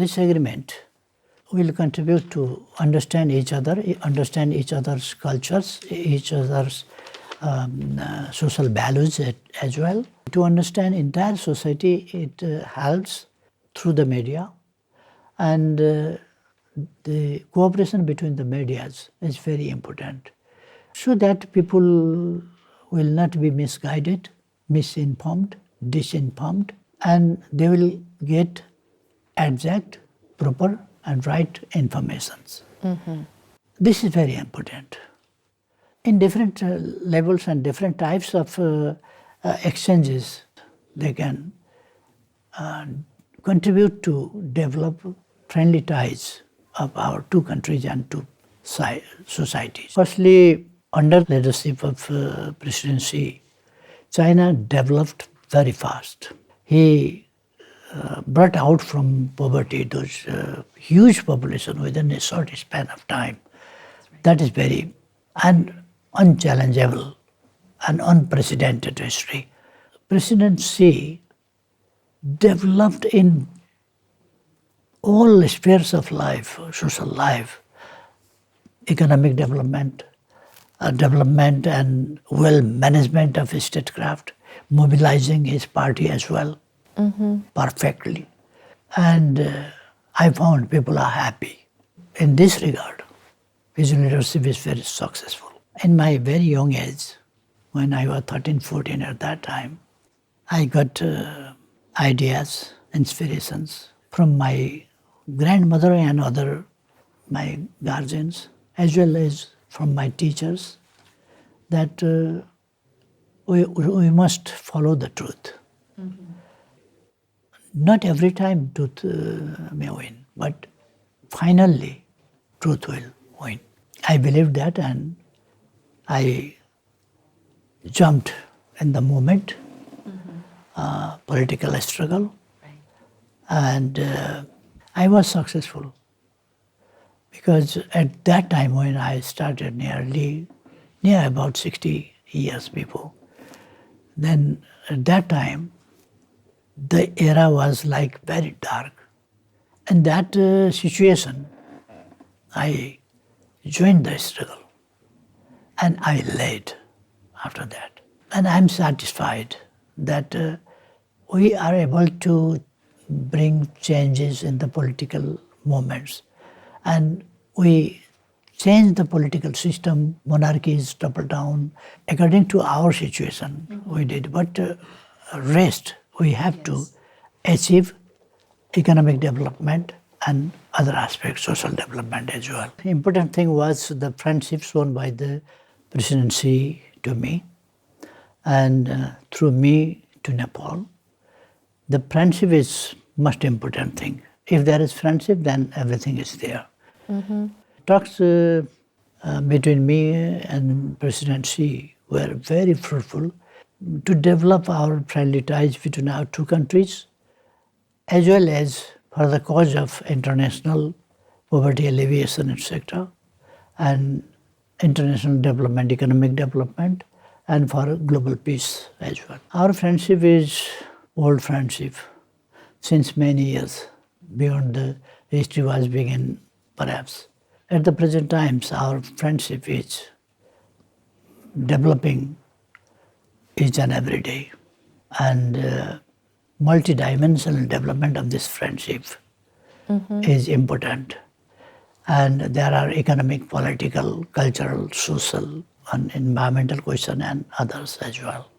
this agreement will contribute to understand each other, understand each other's cultures, each other's social values as well. To understand entire society, it helps through the media, and the cooperation between the medias is very important, so that people will not be misguided, misinformed, disinformed, and they will get exact, proper, and right informations. This is very important. In different levels and different types of exchanges, they can contribute to develop friendly ties of our two countries and two societies. Firstly, under leadership of President Xi, China developed very fast. He brought out from poverty those huge population within a short span of time. That is very unchallengeable and unprecedented history. President Xi developed in all spheres of life, social life, economic development, development and well management of statecraft, mobilizing his party as well perfectly. And I found people are happy. In this regard, his leadership is very successful. In my very young age, when I was 13, 14 at that time, I got ideas, inspirations from my grandmother and other my guardians, as well as from my teachers, that we must follow the truth. Not every time truth may win, but finally truth will win. I believed that, and I jumped in the moment, political struggle, and I was successful. Because at that time when I started near about 60 years before, then at that time the era was like very dark. In that situation, I joined the struggle and I led after that. And I'm satisfied that we are able to bring changes in the political movements. And we change the political system, monarchies topple down, according to our situation we did. But rest, we have to achieve economic development and other aspects, social development as well. The important thing was the friendship shown by the President Xi to me, and through me to Nepal. The friendship is most important thing. If there is friendship, then everything is there. Talks between me and President Xi were very fruitful to develop our friendly ties between our two countries, as well as for the cause of international poverty alleviation, etc., and international development, economic development, and for global peace as well. Our friendship is old friendship since many years, beyond the history was begun perhaps. At the present times, our friendship is developing each and every day, and multidimensional development of this friendship is important. And there are economic, political, cultural, social, and environmental questions and others as well.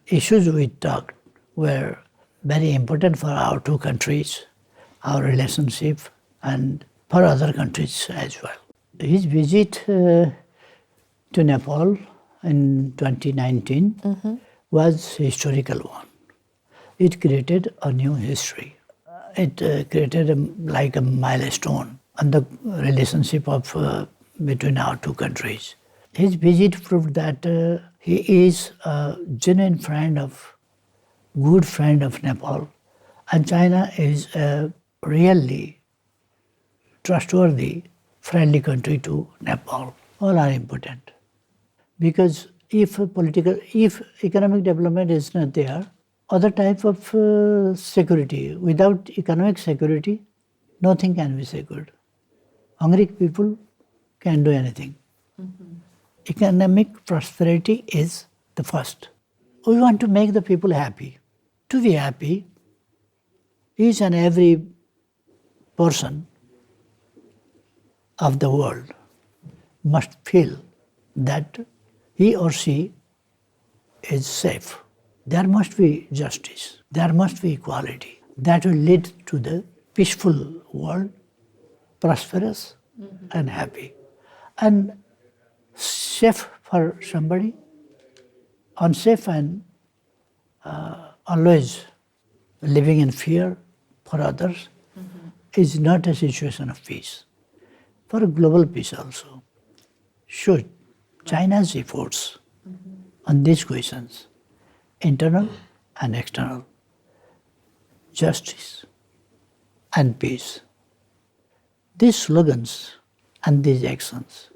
Issues we talked were very important for our two countries, our relationship, and for other countries as well. His visit to Nepal in 2019 was a historical one. It created a new history. It created like a milestone in the relationship of between our two countries. His visit proved that he is a genuine good friend of Nepal, and China is a really trustworthy, friendly country to Nepal. All are important. Because if economic development is not there, other type of security, without economic security, nothing can be so good. Hungry people can do anything. Economic prosperity is the first. We want to make the people happy. To be happy, each and every person of the world must feel that he or she is safe. There must be justice. There must be equality. That will lead to the peaceful world, prosperous and happy. And safe for somebody, unsafe and always living in fear for others is not a situation of peace. For global peace also, should China's efforts on these questions, internal and external, justice and peace. These slogans and these actions,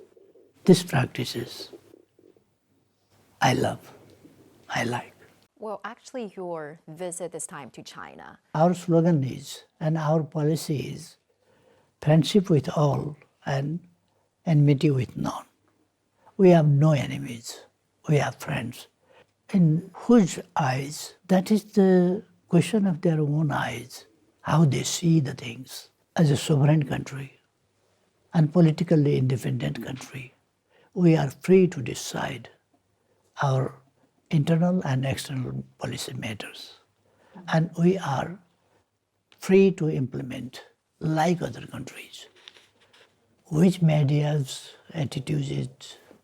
these practices, I love, I like. Well, actually, your visit this time to China. Our slogan is, and our policy is, friendship with all and enmity with none. We have no enemies, we have friends. In whose eyes, that is the question of their own eyes, how they see the things. As a sovereign country and politically independent country, we are free to decide our internal and external policy matters. And we are free to implement, like other countries. Which media's attitude is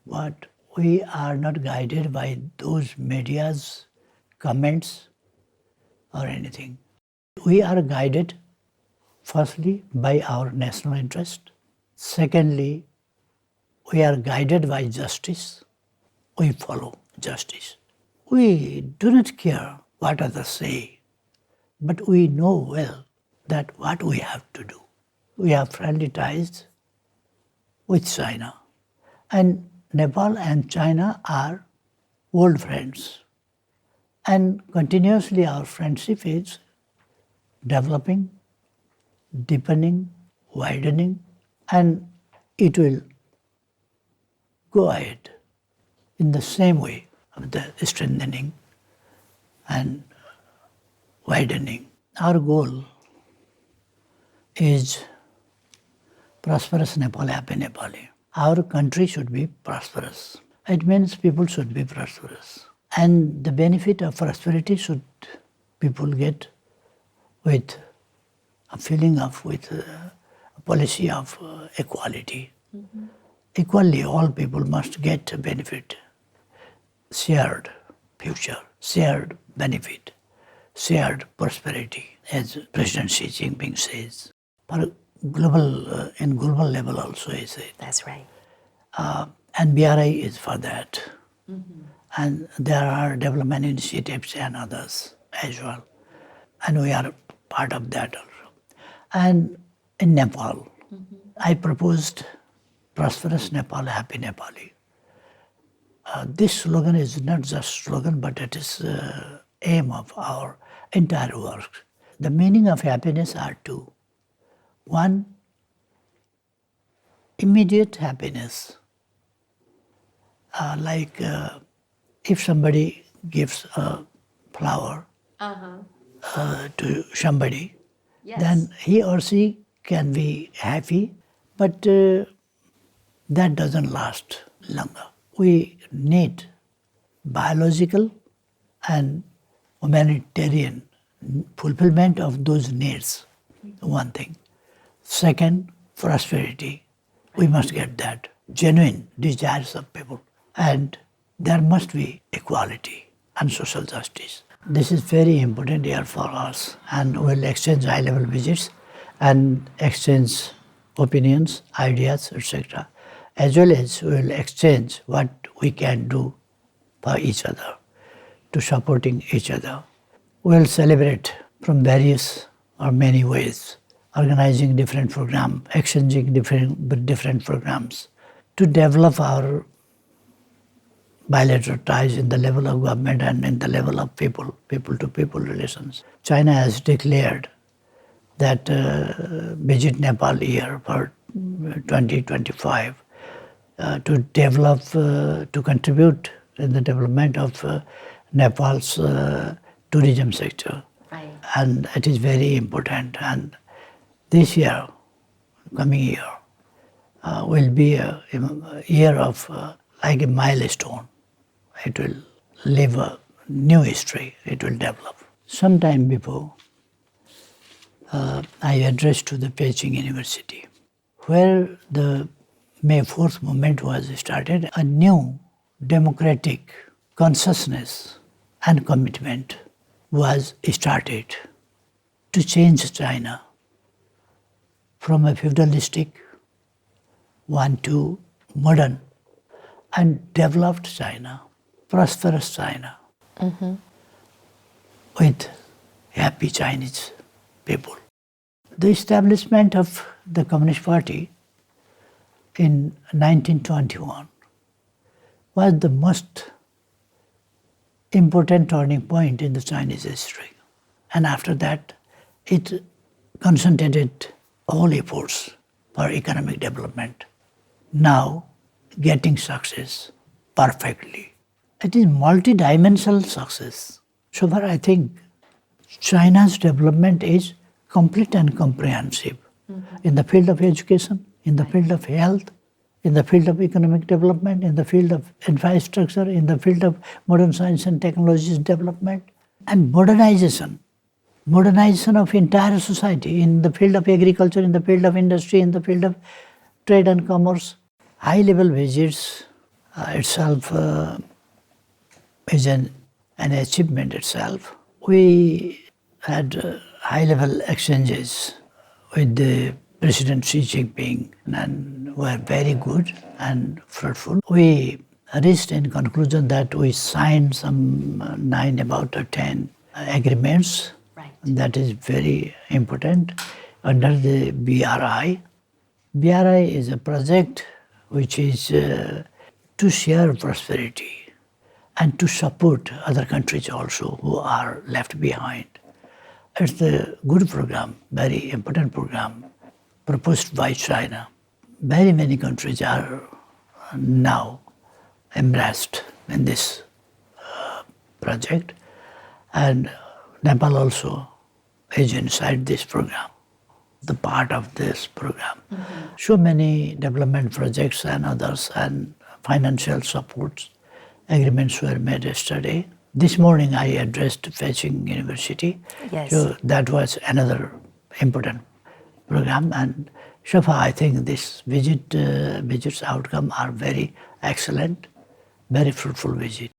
what? We are not guided by those media's comments or anything. We are guided, firstly, by our national interest. Secondly, we are guided by justice. We follow justice. We do not care what others say, but we know well that what we have to do. We have friendly ties with China. And Nepal and China are old friends. And continuously our friendship is developing, deepening, widening, and it will go ahead in the same way of the strengthening and widening. Our goal is prosperous Nepal, happy Nepali. Our country should be prosperous. It means people should be prosperous. And the benefit of prosperity should people get with a feeling of, with a policy of equality. Equally, all people must get a benefit, shared future, shared benefit, shared prosperity, as President Xi Jinping says. For global, in global level also he said. That's right. And BRI is for that. And there are development initiatives and others as well. And we are part of that also. And in Nepal, I proposed prosperous Nepal, happy Nepali. This slogan is not just slogan, but it is aim of our entire work. The meaning of happiness are two. One, immediate happiness. Like if somebody gives a flower to somebody, then he or she can be happy, but that doesn't last longer. We need biological and humanitarian fulfillment of those needs, one thing. Second, prosperity. We must get that, genuine desires of people. And there must be equality and social justice. This is very important year for us, and we'll exchange high-level visits and exchange opinions, ideas, etc. As well as we'll exchange what we can do for each other, to supporting each other. We'll celebrate from various or many ways, organizing different programs, exchanging different programs to develop our bilateral ties in the level of government and in the level of people to people relations. China has declared that visit Nepal year for 2025 to develop, to contribute in the development of Nepal's tourism sector. Right. And it is very important. And this year, coming year, will be a year of like a milestone. It will live a new history, it will develop. Sometime before, I addressed to the Beijing University, where the May 4th movement was started, a new democratic consciousness and commitment was started to change China from a feudalistic one to modern and developed China, prosperous China, with happy Chinese people. The establishment of the Communist Party in 1921 was the most important turning point in the Chinese history. And after that, it concentrated all efforts for economic development. Now, getting success perfectly. It is multidimensional success. So far, I think China's development is complete and comprehensive in the field of education, in the field of health, in the field of economic development, in the field of infrastructure, in the field of modern science and technologies development, and modernization of entire society in the field of agriculture, in the field of industry, in the field of trade and commerce. High-level visits itself is an achievement itself. We had high-level exchanges with the President Xi Jinping and were very good and fruitful. We reached in conclusion that we signed some 9 about 10 agreements. Right. That is very important under the BRI. BRI is a project which is to share prosperity and to support other countries also who are left behind. It's a good program, very important program proposed by China. Very many countries are now embraced in this project, and Nepal also is inside this program, the part of this program. So many development projects and others and financial supports agreements were made yesterday. This morning I addressed Beijing University. Yes. So that was another important program, and so far I think this visits outcome are very excellent, very fruitful visit.